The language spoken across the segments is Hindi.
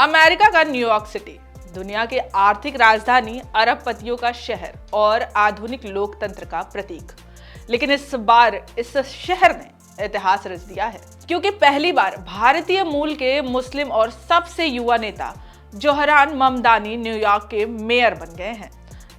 अमेरिका का न्यूयॉर्क सिटी, दुनिया की आर्थिक राजधानी, अरबपतियों का शहर और आधुनिक लोकतंत्र का प्रतीक। लेकिन इस बार इस शहर ने इतिहास रच दिया है, क्योंकि पहली बार भारतीय मूल के मुस्लिम और सबसे युवा नेता जोहरान ममदानी न्यूयॉर्क के मेयर बन गए हैं।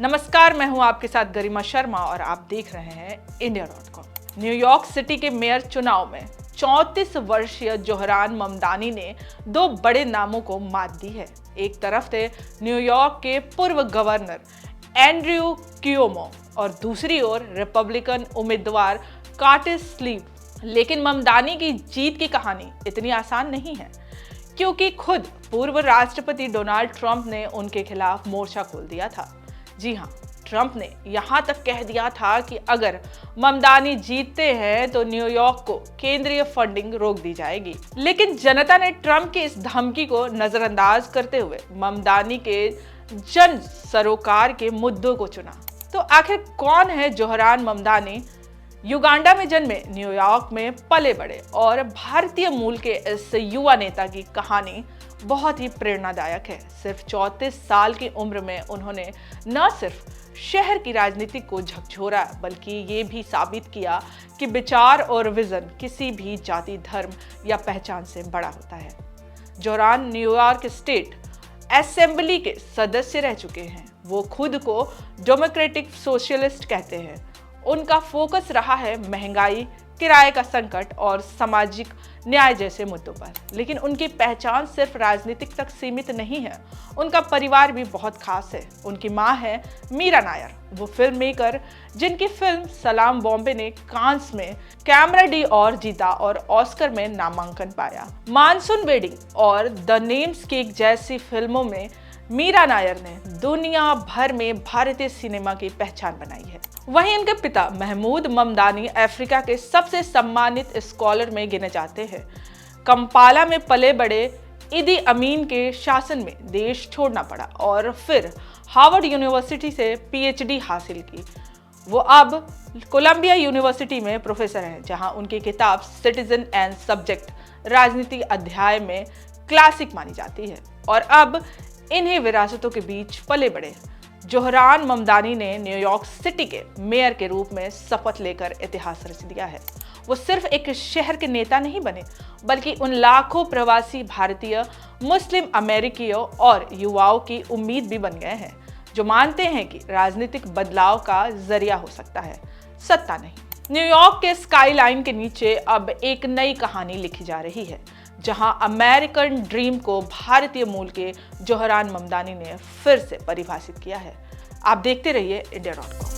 नमस्कार, मैं हूं आपके साथ गरिमा शर्मा और आप देख रहे हैं India.com। न्यूयॉर्क सिटी के मेयर चुनाव में 34 वर्षीय जोहरान ममदानी ने दो बड़े नामों को मात दी है। एक तरफ थे न्यूयॉर्क के पूर्व गवर्नर एंड्रयू क्यूओमो और दूसरी ओर रिपब्लिकन उम्मीदवार कर्टिस स्लीव। लेकिन ममदानी की जीत की कहानी इतनी आसान नहीं है, क्योंकि खुद पूर्व राष्ट्रपति डोनाल्ड ट्रंप ने उनके खिलाफ मोर्चा खोल दिया था। जी हाँ, ट्रंप ने यहां तक कह दिया था कि अगर ममदानी जीतते हैं तो न्यूयॉर्क को केंद्रीय फंडिंग रोक दी जाएगी। लेकिन जनता ने ट्रंप की इस धमकी को नजरअंदाज करते हुए ममदानी के जन सरोकार के मुद्दों को चुना। तो आखिर कौन है जोहरान ममदानी? युगांडा में जन्मे, न्यूयॉर्क में पले बड़े और भारतीय मूल के इस युवा नेता की कहानी बहुत ही प्रेरणादायक है। सिर्फ 34 साल की उम्र में उन्होंने न सिर्फ शहर की राजनीति को झकझोरा, बल्कि ये भी साबित किया कि विचार और विजन किसी भी जाति, धर्म या पहचान से बड़ा होता है। जोहरान न्यूयॉर्क स्टेट असेंबली के सदस्य रह चुके हैं। वो खुद को डेमोक्रेटिक सोशलिस्ट कहते हैं। उनका फोकस रहा है महंगाई, किराए का संकट और सामाजिक न्याय जैसे मुद्दों पर। लेकिन उनकी पहचान सिर्फ राजनीतिक तक सीमित नहीं है, उनका परिवार भी बहुत खास है। उनकी मां है मीरा नायर, वो फिल्म मेकर जिनकी फिल्म सलाम बॉम्बे ने कांस में कैमरा डी और जीता और ऑस्कर में नामांकन पाया। मानसून वेडिंग और द नेम्स केक जैसी फिल्मों में मीरा नायर ने दुनिया भर में भारतीय सिनेमा की पहचान बनाई है। वहीं इनके पिता महमूद ममदानी अफ्रीका के सबसे सम्मानित स्कॉलर में गिने जाते हैं। कंपाला में पले बड़े, इदी अमीन के शासन में देश छोड़ना पड़ा और फिर हार्वर्ड यूनिवर्सिटी से पीएचडी हासिल की। वो अब कोलंबिया यूनिवर्सिटी में प्रोफेसर हैं, जहां उनकी किताब सिटीजन एंड सब्जेक्ट राजनीति अध्याय में क्लासिक मानी जाती है। और अब इन्हीं विरासतों के बीच पले बड़े जोहरान ममदानी ने न्यूयॉर्क सिटी के मेयर के रूप में शपथ लेकर इतिहास रच दिया है। वो सिर्फ एक शहर के नेता नहीं बने, बल्कि उन लाखों प्रवासी भारतीय, मुस्लिम अमेरिकियों और युवाओं की उम्मीद भी बन गए हैं, जो मानते हैं कि राजनीतिक बदलाव का जरिया हो सकता है, सत्ता नहीं। न्यूयॉर्क के स्काईलाइन के नीचे अब एक नई कहानी लिखी जा रही है, जहां अमेरिकन ड्रीम को भारतीय मूल के जोहरान ममदानी ने फिर से परिभाषित किया है। आप देखते रहिए India.com।